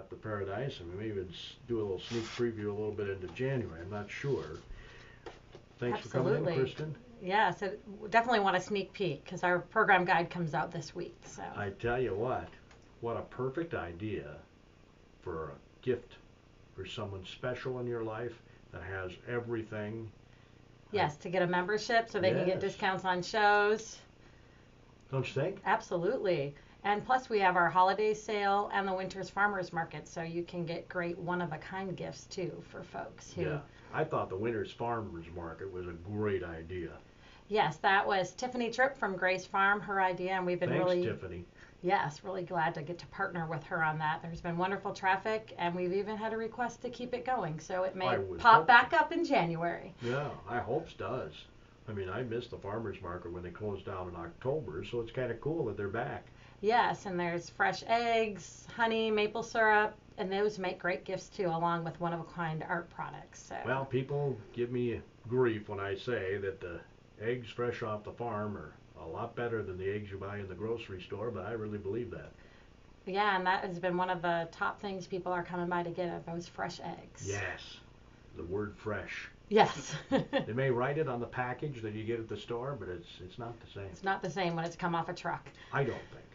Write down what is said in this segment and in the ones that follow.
at the Paradise, and we may even do a little sneak preview a little bit into January. I'm not sure. Thanks Absolutely. for coming in, Kristin. Yeah, so definitely want a sneak peek because our program guide comes out this week. So I tell you what a perfect idea for a gift for someone special in your life that has everything. Yes, to get a membership so they can get discounts on shows. Don't you think? Absolutely. And plus we have our holiday sale and the Winter's Farmers Market, so you can get great one-of-a-kind gifts too for folks who... Yeah, I thought the Winter's Farmers Market was a great idea. Yes, that was Tiffany Tripp from Grace Farm, her idea, and we've been Thanks, Tiffany. Yes, really glad to get to partner with her on that. There's been wonderful traffic, and we've even had a request to keep it going, so it may pop back up in January. Yeah, I hope it does. I mean, I missed the farmers market when they closed down in October, so it's kind of cool that they're back. Yes, and there's fresh eggs, honey, maple syrup, and those make great gifts too, along with one-of-a-kind art products. So. Well, people give me grief when I say that the eggs fresh off the farm are a lot better than the eggs you buy in the grocery store, but I really believe that. Yeah, and that has been one of the top things people are coming by to get are those fresh eggs. Yes, the word fresh. Yes. They may write it on the package that you get at the store, but it's not the same. It's not the same when it's come off a truck. I don't think.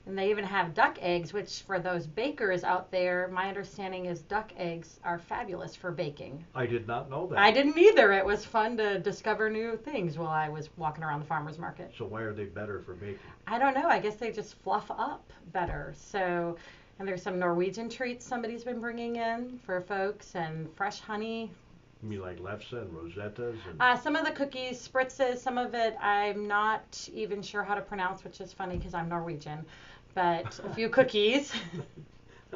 And they even have duck eggs, which for those bakers out there, my understanding is duck eggs are fabulous for baking. I did not know that. I didn't either. It was fun to discover new things while I was walking around the farmer's market. So why are they better for baking? I don't know. I guess they just fluff up better. So, and there's some Norwegian treats somebody's been bringing in for folks, and fresh honey. You mean like lefse and rosettas? And... some of the cookies, spritzes, some of it I'm not even sure how to pronounce, which is funny because I'm Norwegian. But a few cookies.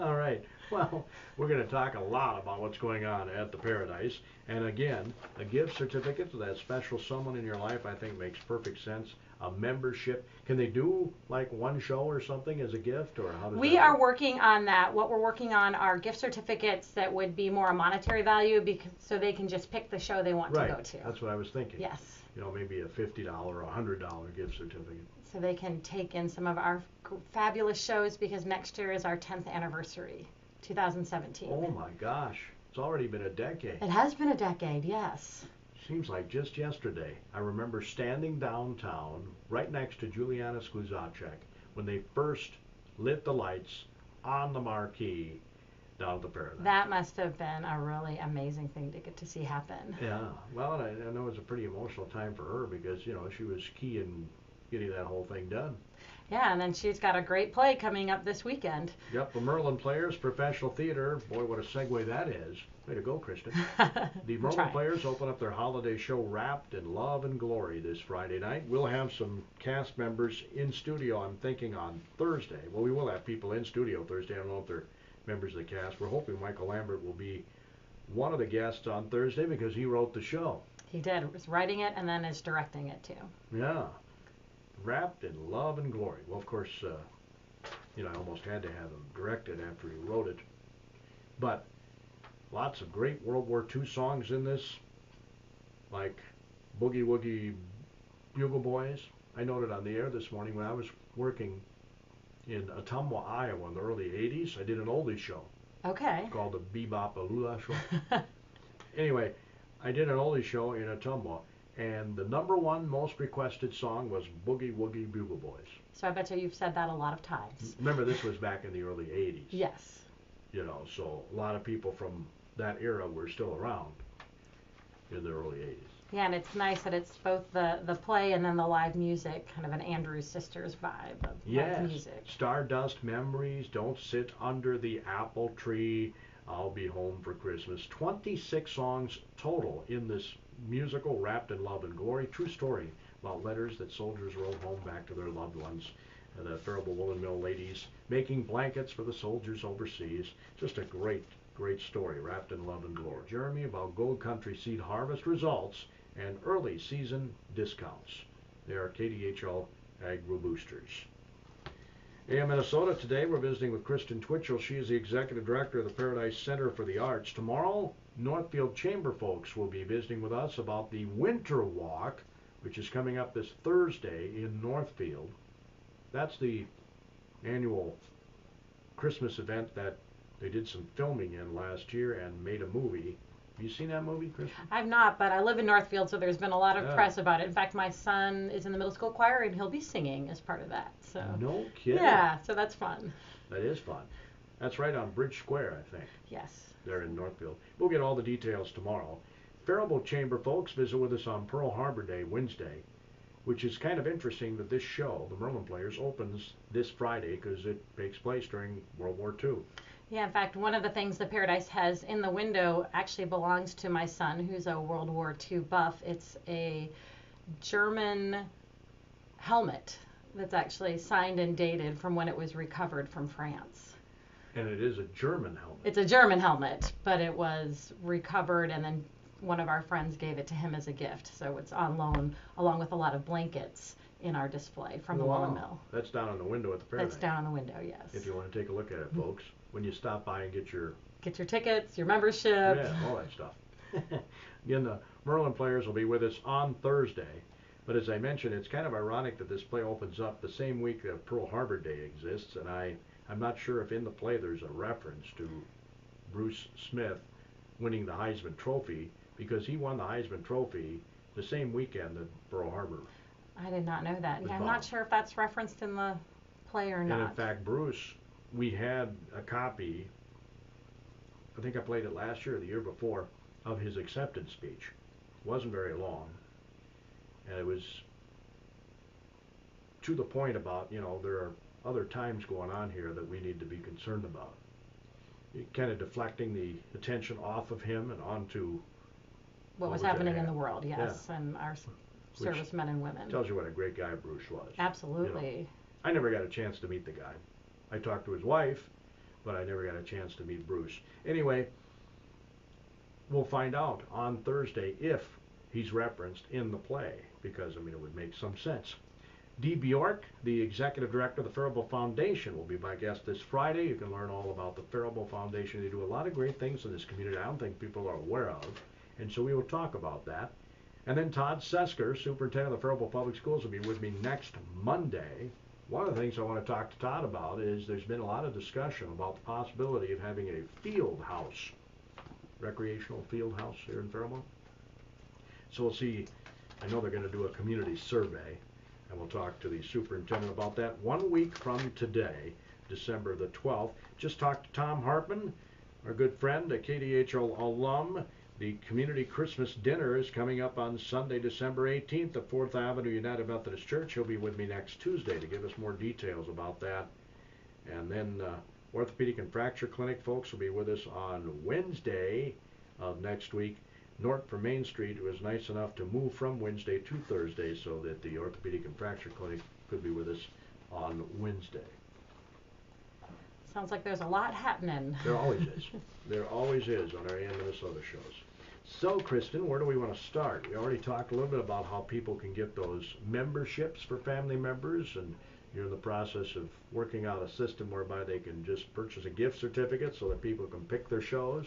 All right. Well, we're going to talk a lot about what's going on at the Paradise. And again, a gift certificate to that special someone in your life I think makes perfect sense. A membership. Can they do like one show or something as a gift, or how does we are working on that. What we're working on are gift certificates that would be more a monetary value because so they can just pick the show they want to go to. That's what I was thinking. Yes. You know, maybe a $50 or a $100 gift certificate. So they can take in some of our fabulous shows because next year is our 10th anniversary, 2017. Oh my gosh, it's already been a decade. It has been a decade, yes. Seems like just yesterday. I remember standing downtown right next to Juliana Skluzacek when they first lit the lights on the marquee down at the Paradise. That must have been a really amazing thing to get to see happen. Yeah, well, I know it was a pretty emotional time for her because, you know, she was key in getting that whole thing done. Yeah, and then she's got a great play coming up this weekend. Yep, the Merlin Players, professional theater. Boy, what a segue that is. Way to go, Kristin. The Merlin Players open up their holiday show Wrapped in Love and Glory this Friday night. We'll have some cast members in studio, I'm thinking, on Thursday. Well, we will have people in studio Thursday. I don't know if they're members of the cast. We're hoping Michael Lambert will be one of the guests on Thursday because he wrote the show. He did. Was writing it and then is directing it too. Yeah. Wrapped in Love and Glory. Well, of course, you know, I almost had to have him direct it after he wrote it. But lots of great World War II songs in this, like Boogie Woogie Bugle Boys. I noted on the air this morning when I was working in Ottumwa, Iowa in the early 80s. I did an oldies show. Okay. Called the Bebop Alula Show. Anyway, I did an oldies show in Ottumwa. And the #1 most requested song was Boogie Woogie Bugle Boys. So I bet you've said that a lot of times. Remember, this was back in the early 80s. Yes. You know, so a lot of people from that era were still around in the early 80s. Yeah, and it's nice that it's both the play and then the live music, kind of an Andrews Sisters vibe of live music. Stardust Memories, Don't Sit Under the Apple Tree, I'll Be Home for Christmas. 26 songs total in this musical Wrapped in Love and Glory. True story about letters that soldiers wrote home back to their loved ones. And the Faribault Woolen Mill ladies making blankets for the soldiers overseas. Just a great, great story, Wrapped in Love and Glory. Jeremy, about Gold Country seed harvest results and early season discounts. They are KDHL Agro Boosters. AM Minnesota, today we're visiting with Kristin Twitchell. She is the Executive Director of the Paradise Center for the Arts. Tomorrow, Northfield Chamber folks will be visiting with us about the Winter Walk, which is coming up this Thursday in Northfield. That's the annual Christmas event that they did some filming in last year and made a movie. Have you seen that movie, Kristin? I've not, but I live in Northfield, so there's been a lot of press about it. In fact, my son is in the middle school choir, and he'll be singing as part of that. So no kidding. Yeah, so that's fun. That is fun. That's right on Bridge Square, I think. Yes. There in Northfield. We'll get all the details tomorrow. Faribault Chamber folks visit with us on Pearl Harbor Day, Wednesday, which is kind of interesting that this show, the Merlin Players, opens this Friday because it takes place during World War II. Yeah, in fact, one of the things the Paradise has in the window actually belongs to my son, who's a World War II buff. It's a German helmet that's actually signed and dated from when it was recovered from France. And it is a German helmet. It's a German helmet, but it was recovered, and then one of our friends gave it to him as a gift. So it's on loan, along with a lot of blankets in our display from the Woolen Mill. That's down on the window at the Paradise. That's down on the window, yes. If you want to take a look at it, folks, when you stop by and get your tickets, your membership. Yeah, all that stuff. Again, the Merlin Players will be with us on Thursday. But as I mentioned, it's kind of ironic that this play opens up the same week that Pearl Harbor Day exists, and I'm not sure if in the play there's a reference to Bruce Smith winning the Heisman Trophy, because he won the Heisman Trophy the same weekend that Pearl Harbor. I did not know that. Yeah, I'm not sure if that's referenced in the play or not. And in fact, Bruce, we had a copy, I think I played it last year or the year before, of his acceptance speech. It wasn't very long. And it was to the point about, there are other times going on here that we need to be concerned about. Kind of deflecting the attention off of him and onto what was happening in the world, yes, yeah. And our servicemen and women. Tells you what a great guy Bruce was. Absolutely. I never got a chance to meet the guy. I talked to his wife, but I never got a chance to meet Bruce. Anyway, we'll find out on Thursday if he's referenced in the play, because, it would make some sense. Dee Bjork, the executive director of the Faribault Foundation, will be my guest this Friday. You can learn all about the Faribault Foundation. They do a lot of great things in this community I don't think people are aware of, and so we will talk about that. And then Todd Sesker, superintendent of the Faribault Public Schools, will be with me next Monday. One of the things I want to talk to Todd about is there's been a lot of discussion about the possibility of having a field house, recreational field house here in Faribault. So we'll see. I know they're going to do a community survey, and we'll talk to the superintendent about that 1 week from today, December the 12th. Just talked to Tom Hartman, our good friend, a KDHL alum. The community Christmas dinner is coming up on Sunday, December 18th at 4th Avenue United Methodist Church. He'll be with me next Tuesday to give us more details about that. And then Orthopedic and Fracture Clinic folks will be with us on Wednesday of next week. North from Main Street was nice enough to move from Wednesday to Thursday so that the Orthopedic and Fracture Clinic could be with us on Wednesday. Sounds like there's a lot happening. There always is. There always is on our AM Minnesota shows. So, Kristin, where do we want to start? We already talked a little bit about how people can get those memberships for family members, and you're in the process of working out a system whereby they can just purchase a gift certificate so that people can pick their shows.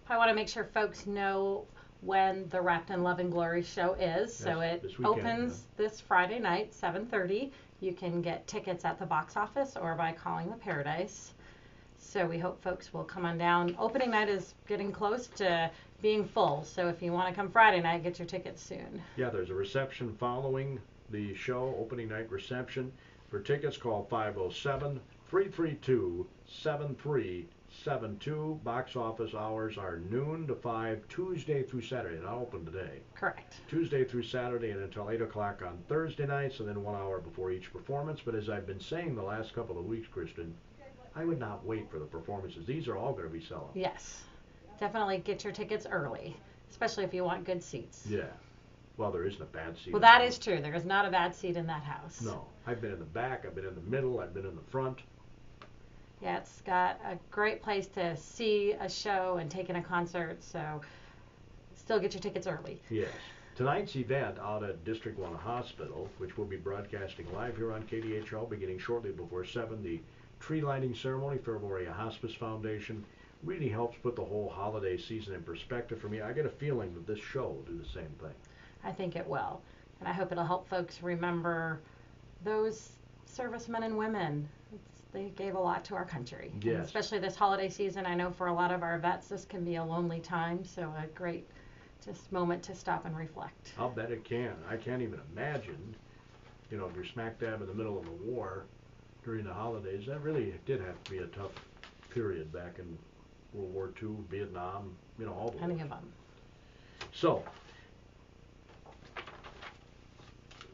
I want to make sure folks know when the Wrapped in Love and Glory show is. So it opens this Friday night, 7:30. You can get tickets at the box office or by calling the Paradise. So we hope folks will come on down. Opening night is getting close to being full, so if you want to come Friday night, get your tickets soon. Yeah, there's a reception following the show, opening night reception. For tickets, call 507-332-7372. Box office hours are noon to 5, Tuesday through Saturday. Not open today. Correct. Tuesday through Saturday and until 8 o'clock on Thursday nights, and then 1 hour before each performance. But as I've been saying the last couple of weeks, Kristin, I would not wait for the performances. These are all going to be selling. Yes. Definitely get your tickets early, especially if you want good seats. Yeah. Well, there isn't a bad seat. Well, that is true. There is not a bad seat in that house. No. I've been in the back, I've been in the middle, I've been in the front. Yeah, it's got a great place to see a show and take in a concert, so still get your tickets early. Yes. Tonight's event out at District 1 Hospital, which will be broadcasting live here on KDHL beginning shortly before 7, the tree lighting ceremony for Faribault Area Hospice Foundation, really helps put the whole holiday season in perspective for me. I get a feeling that this show will do the same thing. I think it will. And I hope it'll help folks remember those servicemen and women. they gave a lot to our country. Yes. And especially this holiday season, I know for a lot of our vets, this can be a lonely time, so a great just moment to stop and reflect. I'll bet it can. I can't even imagine, if you're smack dab in the middle of a war during the holidays, that really did have to be a tough period back in World War II, Vietnam, all the Many wars. of them. So,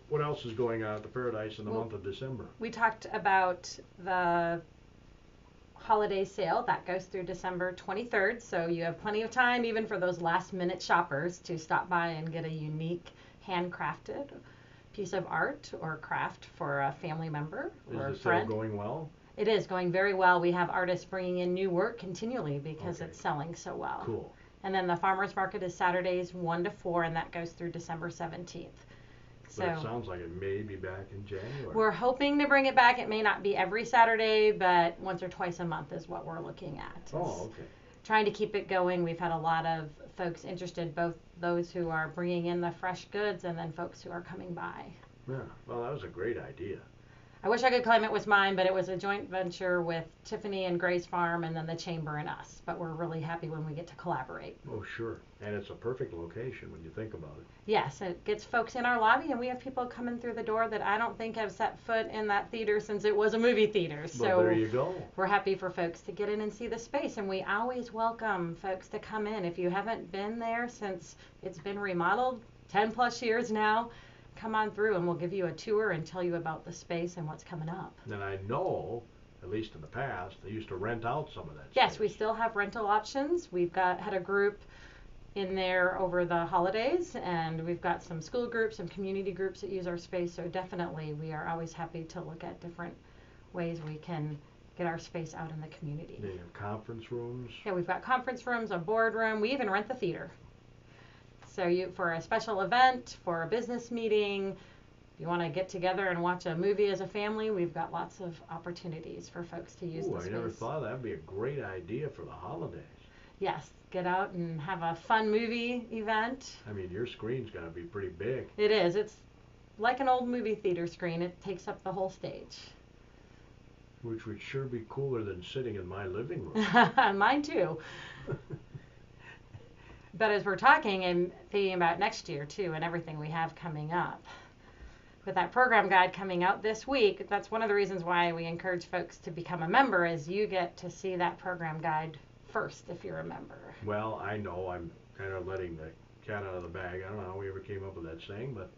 what else is going on at the Paradise in the month of December? We talked about the holiday sale that goes through December 23rd, so you have plenty of time even for those last minute shoppers to stop by and get a unique handcrafted piece of art or craft for a family member or a friend. Is the sale going well? It is going very well. We have artists bringing in new work continually because it's selling so well. Cool. And then the farmers market is Saturdays 1 to 4, and that goes through December 17th. But it sounds like it may be back in January. We're hoping to bring it back. It may not be every Saturday, but once or twice a month is what we're looking at. Oh, okay. Trying to keep it going. We've had a lot of folks interested, both those who are bringing in the fresh goods and then folks who are coming by. Yeah, well, that was a great idea. I wish I could claim it was mine, but it was a joint venture with Tiffany and Gray's Farm and then the Chamber and us. But we're really happy when we get to collaborate. Oh, sure. And it's a perfect location when you think about it. Yes, it gets folks in our lobby, and we have people coming through the door that I don't think have set foot in that theater since it was a movie theater. So well, there you go. We're happy for folks to get in and see the space, and we always welcome folks to come in. If you haven't been there since it's been remodeled, 10 plus years now, come on through and we'll give you a tour and tell you about the space and what's coming up. And I know, at least in the past, they used to rent out some of that space. Yes, we still have rental options. We've had a group in there over the holidays, and we've got some school groups and community groups that use our space, so definitely we are always happy to look at different ways we can get our space out in the community. They have conference rooms. Yeah, we've got conference rooms, a boardroom. We even rent the theater. So for a special event, for a business meeting, if you want to get together and watch a movie as a family, we've got lots of opportunities for folks to use the space. I never thought that'd be a great idea for the holidays. Yes, get out and have a fun movie event. I mean, your screen's got to be pretty big. It is. It's like an old movie theater screen. It takes up the whole stage. Which would sure be cooler than sitting in my living room. Mine too. But as we're talking and thinking about next year too and everything we have coming up, with that program guide coming out this week, that's one of the reasons why we encourage folks to become a member, is you get to see that program guide first if you're a member. Well, I know I'm kind of letting the cat out of the bag. I don't know how we ever came up with that saying, but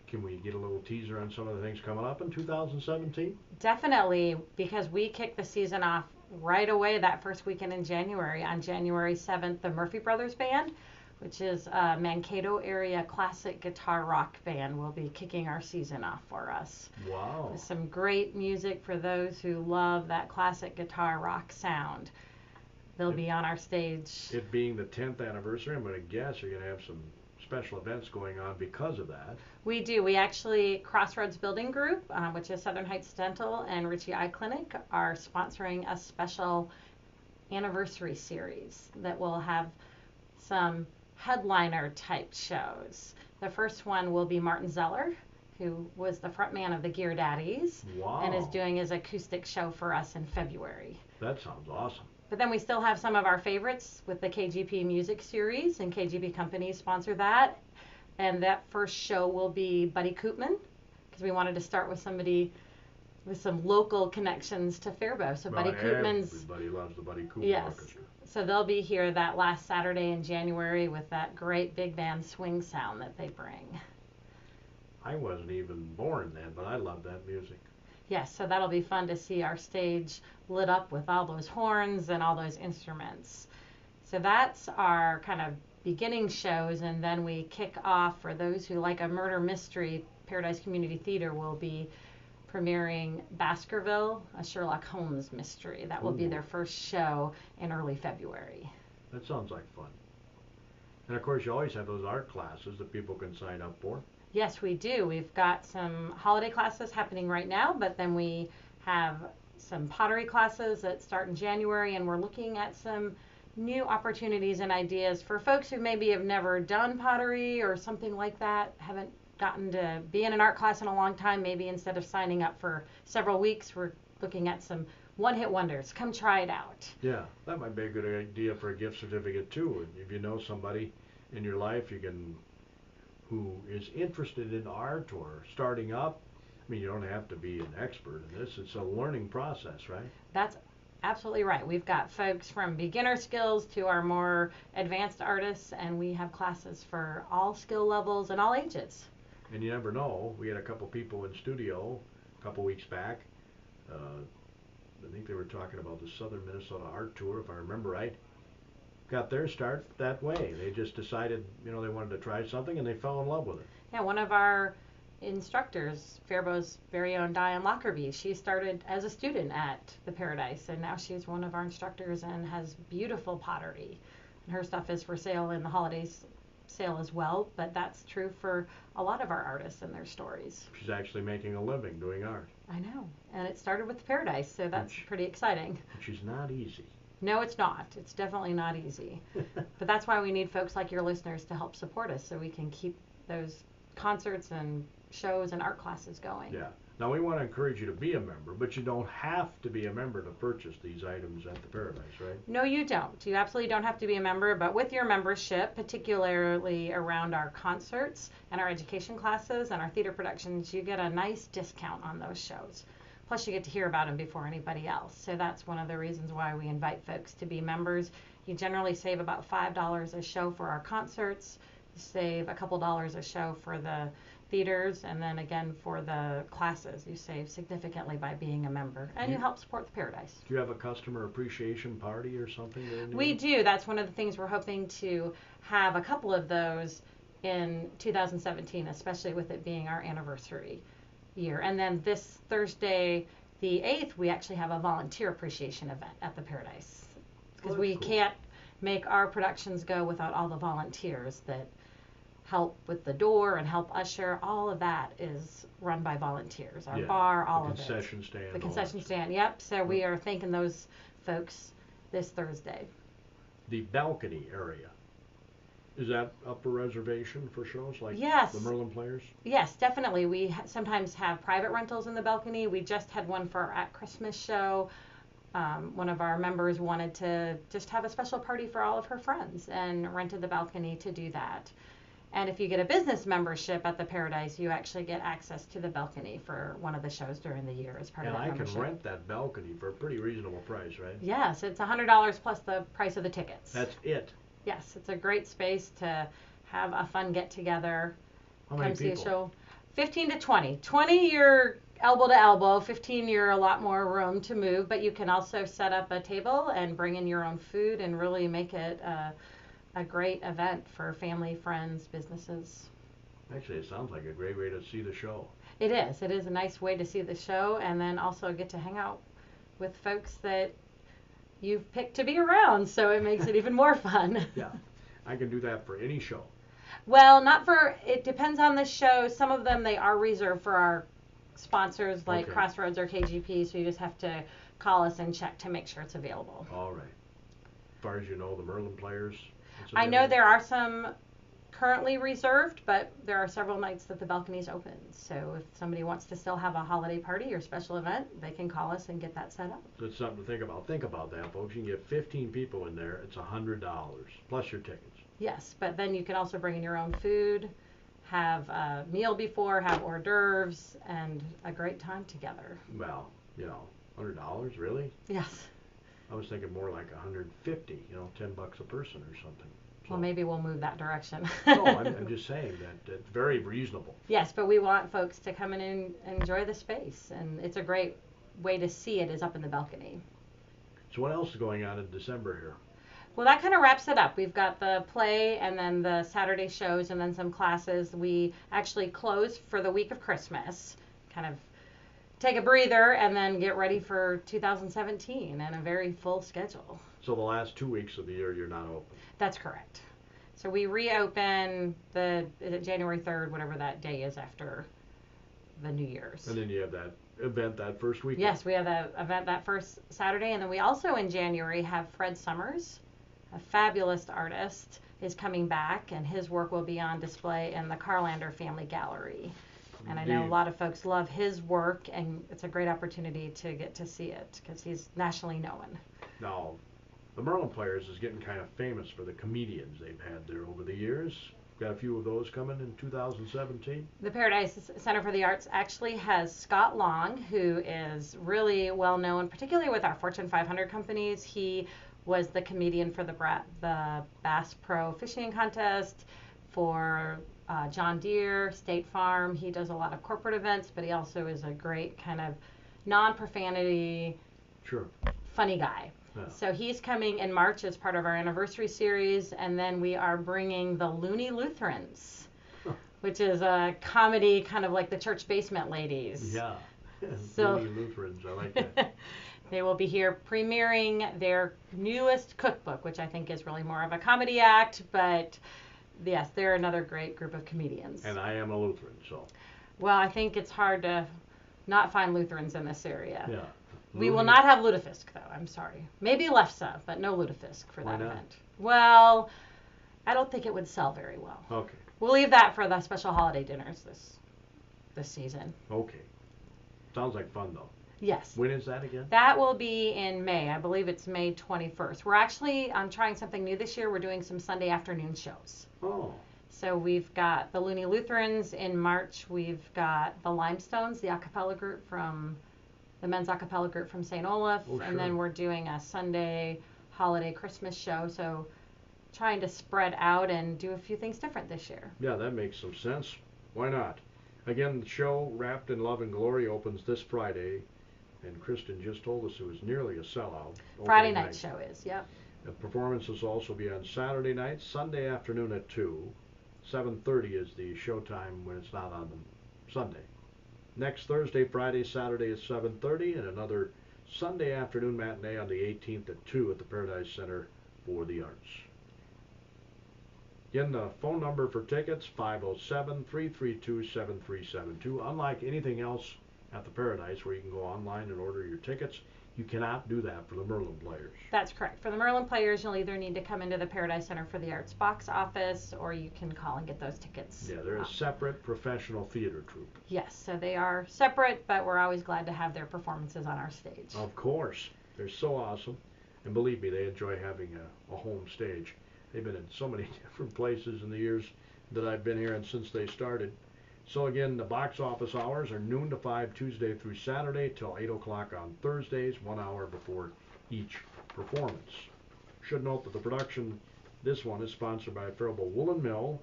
can we get a little teaser on some of the things coming up in 2017? Definitely, because we kick the season off right away that first weekend in January. On January 7th, the Murphy Brothers Band, which is a Mankato area classic guitar rock band, will be kicking our season off for us. Wow. With some great music for those who love that classic guitar rock sound. They'll be on our stage. It being the 10th anniversary, I'm going to guess you're going to have some special events going on because of that. We do. We actually, Crossroads Building Group, which is Southern Heights Dental and Ritchie Eye Clinic, are sponsoring a special anniversary series that will have some headliner type shows. The first one will be Martin Zeller, who was the frontman of the Gear Daddies. Wow. And is doing his acoustic show for us in February. That sounds awesome. But then we still have some of our favorites with the KGP Music Series, and KGP Companies sponsor that. And that first show will be Buddy Koopman, because we wanted to start with somebody with some local connections to Faribault. So Buddy Koopman's... Everybody loves the Buddy Koopman Orchestra. So they'll be here that last Saturday in January with that great big band swing sound that they bring. I wasn't even born then, but I love that music. Yes, so that'll be fun to see our stage lit up with all those horns and all those instruments. So that's our kind of beginning shows, and then we kick off, for those who like a murder mystery, Paradise Community Theater will be premiering Baskerville, a Sherlock Holmes mystery. That will be their first show in early February. That sounds like fun. And of course you always have those art classes that people can sign up for. Yes, we do. We've got some holiday classes happening right now, but then we have some pottery classes that start in January, and we're looking at some new opportunities and ideas for folks who maybe have never done pottery or something like that, haven't gotten to be in an art class in a long time, maybe instead of signing up for several weeks, we're looking at some one-hit wonders. Come try it out. Yeah, that might be a good idea for a gift certificate too. If you know somebody in your life who is interested in art or starting up, I mean, you don't have to be an expert in this. It's a learning process, right? That's absolutely right. We've got folks from beginner skills to our more advanced artists, and we have classes for all skill levels and all ages. And you never know. We had a couple people in studio a couple weeks back. I think they were talking about the Southern Minnesota Art Tour, if I remember right. Got their start that way. They just decided, they wanted to try something, and they fell in love with it. Yeah, one of our instructors, Faribault's very own Diane Lockerbie, she started as a student at the Paradise, and now she's one of our instructors and has beautiful pottery. And her stuff is for sale in the holidays sale as well, but that's true for a lot of our artists and their stories. She's actually making a living doing art. I know, and it started with the Paradise, so that's pretty exciting. Which is not easy. No, it's not. It's definitely not easy. But that's why we need folks like your listeners to help support us so we can keep those concerts and shows and art classes going. Yeah. Now, we want to encourage you to be a member, but you don't have to be a member to purchase these items at the Paradise, right? No, you don't. You absolutely don't have to be a member, but with your membership, particularly around our concerts and our education classes and our theater productions, you get a nice discount on those shows. Plus, you get to hear about them before anybody else. So that's one of the reasons why we invite folks to be members. You generally save about $5 a show for our concerts. You save a couple dollars a show for the theaters, and then again for the classes. You save significantly by being a member, and you help support the Paradise. Do you have a customer appreciation party or something? We do. That's one of the things we're hoping to have a couple of those in 2017, especially with it being our anniversary year. And then this Thursday, the 8th, we actually have a volunteer appreciation event at the Paradise, because we can't make our productions go without all the volunteers that help with the door and help usher. All of that is run by volunteers. Our bar, all of it. The concession stand. The concession stand, yep. So we are thanking those folks this Thursday. The balcony area, is that up for reservation for shows like the Merlin Players? Yes, definitely. We sometimes have private rentals in the balcony. We just had one for our At Christmas show. One of our members wanted to just have a special party for all of her friends and rented the balcony to do that. And if you get a business membership at the Paradise, you actually get access to the balcony for one of the shows during the year as part of that membership. And I can rent that balcony for a pretty reasonable price, right? Yes, it's $100 plus the price of the tickets. That's it? Yes, it's a great space to have a fun get-together. How many people? See a show. 15 to 20. 20, you're elbow to elbow. 15, you're a lot more room to move, but you can also set up a table and bring in your own food and really make it a great event for family, friends, businesses. Actually, it sounds like a great way to see the show. It is. It is a nice way to see the show, and then also get to hang out with folks that you've picked to be around, so it makes it even more fun. Yeah, I can do that for any show. Well, it depends on the show. Some of them, they are reserved for our sponsors like Crossroads or KGP, so you just have to call us and check to make sure it's available. All right. As far as you know, the Merlin Players? I know there are some currently reserved, but there are several nights that the balcony is open. So if somebody wants to still have a holiday party or special event, they can call us and get that set up. So it's something to think about. Think about that, folks. You can get 15 people in there. It's $100 plus your tickets. Yes, but then you can also bring in your own food, have a meal before, have hors d'oeuvres, and a great time together. Well, $100, really? Yes. I was thinking more like $150, $10 a person or something. So, well, maybe we'll move that direction. No, I'm just saying that it's very reasonable. Yes, but we want folks to come in and enjoy the space, and it's a great way to see it is up in the balcony. So what else is going on in December here? Well, that kind of wraps it up. We've got the play and then the Saturday shows and then some classes. We actually close for the week of Christmas, kind of take a breather and then get ready for 2017 and a very full schedule. So the last 2 weeks of the year you're not open? That's correct. So we reopen January 3rd, whatever that day is after the New Year's. And then you have that event that first weekend? Yes, we have the event that first Saturday, and then we also in January have Fred Summers, a fabulous artist. is coming back, and his work will be on display in the Carlander Family Gallery. And I know a lot of folks love his work, and it's a great opportunity to get to see it because he's nationally known. Now, the Merlin Players is getting kind of famous for the comedians they've had there over the years. Got a few of those coming in 2017. The Paradise Center for the Arts actually has Scott Long, who is really well known, particularly with our Fortune 500 companies. He was the comedian for the Bass Pro Fishing Contest, for John Deere, State Farm. He does a lot of corporate events, but he also is a great kind of non-profanity, funny guy. Yeah. So he's coming in March as part of our anniversary series, and then we are bringing the Looney Lutherans, which is a comedy kind of like the Church Basement Ladies. Yeah, so, Looney Lutherans, I like that. They will be here premiering their newest cookbook, which I think is really more of a comedy act, but yes, they're another great group of comedians. And I am a Lutheran, so. Well, I think it's hard to not find Lutherans in this area. Yeah. We will not have lutefisk, though. I'm sorry. Maybe lefse, but no lutefisk for that Why not? event. Well, I don't think it would sell very well. Okay. We'll leave that for the special holiday dinners this season. Okay. Sounds like fun, though. Yes. When is that again? That will be in May. I believe it's May 21st. We're actually trying something new this year. We're doing some Sunday afternoon shows. Oh. So we've got the Looney Lutherans in March. We've got the Limestones, the a cappella group from the men's a cappella group from St. Olaf. Oh, sure. And then we're doing a Sunday holiday Christmas show. So trying to spread out and do a few things different this year. Yeah, that makes some sense. Why not? Again, the show Wrapped in Love and Glory opens this Friday. And Kristin just told us it was nearly a sellout. Friday night show is, yep. The performances also be on Saturday night, Sunday afternoon at 2. 7:30 is the showtime when it's not on the Sunday. Next Thursday, Friday, Saturday is 7:30, and another Sunday afternoon matinee on the 18th at 2 at the Paradise Center for the Arts. Again, the phone number for tickets, 507-332-7372. Unlike anything else at the Paradise where you can go online and order your tickets, you cannot do that for the Merlin Players. That's correct. For the Merlin Players, you'll either need to come into the Paradise Center for the Arts box office, or you can call and get those tickets. Yeah, they're a separate professional theater troupe. Yes, so they are separate, but we're always glad to have their performances on our stage. Of course. They're so awesome. And believe me, they enjoy having a home stage. They've been in so many different places in the years that I've been here and since they started. So again, the box office hours are noon to 5 Tuesday through Saturday till 8 o'clock on Thursdays, 1 hour before each performance. Should note that the production, this one, is sponsored by Faribault Woolen Mill.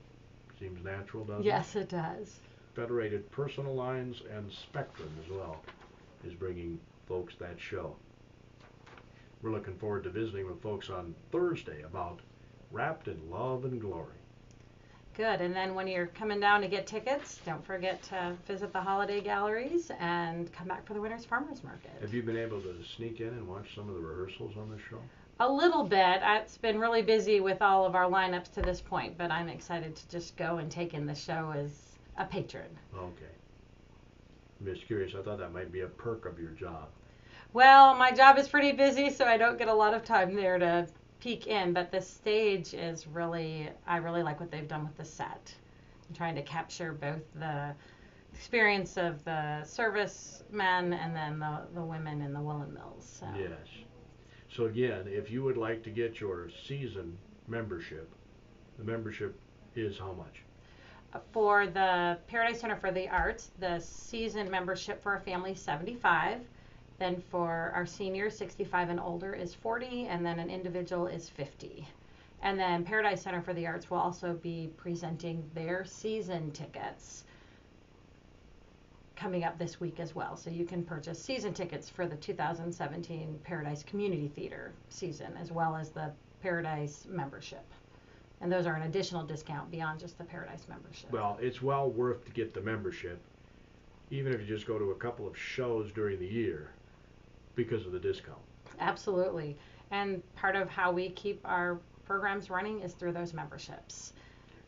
Seems natural, doesn't it? Yes, it does. Federated Personal Lines and Spectrum as well is bringing folks that show. We're looking forward to visiting with folks on Thursday about Wrapped in Love and Glory. Good. And then when you're coming down to get tickets, don't forget to visit the holiday galleries and come back for the Winter's Farmers Market. Have you been able to sneak in and watch some of the rehearsals on the show? A little bit. It's been really busy with all of our lineups to this point, but I'm excited to just go and take in the show as a patron. Okay. I'm just curious. I thought that might be a perk of your job. Well, my job is pretty busy, so I don't get a lot of time there to peek in, but the stage is I really like what they've done with the set. I'm trying to capture both the experience of the servicemen and then the women in the woolen mills. So. Yes. So again, if you would like to get your season membership, the membership is how much? For the Paradise Center for the Arts, the season membership for a family is $75. Then for our seniors, 65 and older is $40, and then an individual is $50. And then Paradise Center for the Arts will also be presenting their season tickets coming up this week as well. So you can purchase season tickets for the 2017 Paradise Community Theater season, as well as the Paradise membership. And those are an additional discount beyond just the Paradise membership. Well, it's well worth to get the membership, even if you just go to a couple of shows during the year, because of the discount. Absolutely. And part of how we keep our programs running is through those memberships.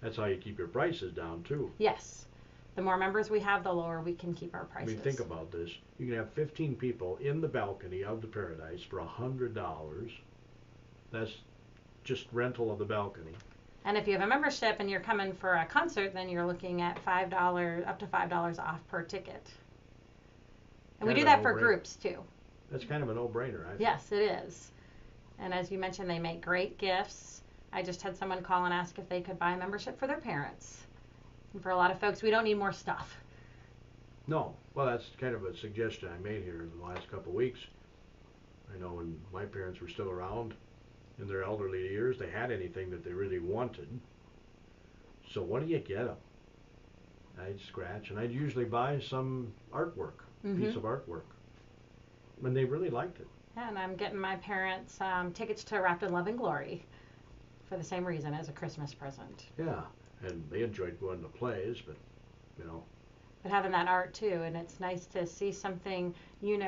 That's how you keep your prices down, too. Yes. The more members we have, the lower we can keep our prices. I mean, think about this. You can have 15 people in the balcony of the Paradise for $100. That's just rental of the balcony. And if you have a membership and you're coming for a concert, then you're looking at $5, up to $5 off per ticket. And we do that for groups too. That's kind of a no-brainer, I think. Yes, it is. And as you mentioned, they make great gifts. I just had someone call and ask if they could buy a membership for their parents. And for a lot of folks, we don't need more stuff. No. Well, that's kind of a suggestion I made here in the last couple of weeks. I know when my parents were still around in their elderly years, they had anything that they really wanted. So what do you get them? I'd scratch, and I'd usually buy some artwork, piece of artwork. And they really liked it. Yeah, and I'm getting my parents tickets to Wrapped in Love and Glory for the same reason, as a Christmas present. Yeah, and they enjoyed going to plays, but, you know. But having that art too, and it's nice to see something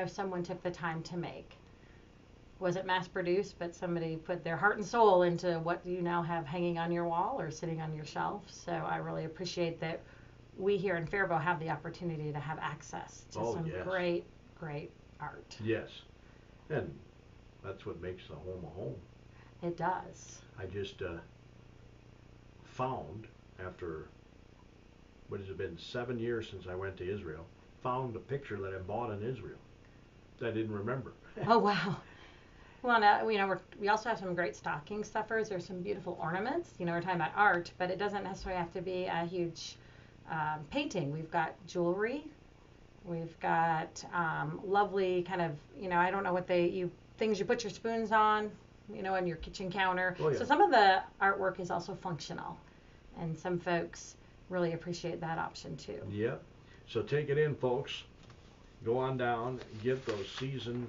someone took the time to make. Was it mass produced, but somebody put their heart and soul into what you now have hanging on your wall or sitting on your shelf. So I really appreciate that we here in Faribault have the opportunity to have access to some great, great art. Yes, and that's what makes the home a home. It does. I just found, after, what has it been, 7 years since I went to Israel, found a picture that I bought in Israel that I didn't remember. Oh, wow. Well, now, we also have some great stocking stuffers. There's some beautiful ornaments. We're talking about art, but it doesn't necessarily have to be a huge painting. We've got jewelry. We've got lovely kind of, I don't know what things you put your spoons on, on your kitchen counter. Oh, yeah. So some of the artwork is also functional, and some folks really appreciate that option too. Yeah. So take it in, folks. Go on down, get those season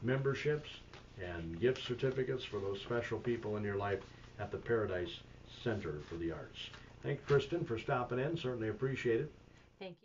memberships and gift certificates for those special people in your life at the Paradise Center for the Arts. Thank you, Kristin, for stopping in. Certainly appreciate it. Thank you.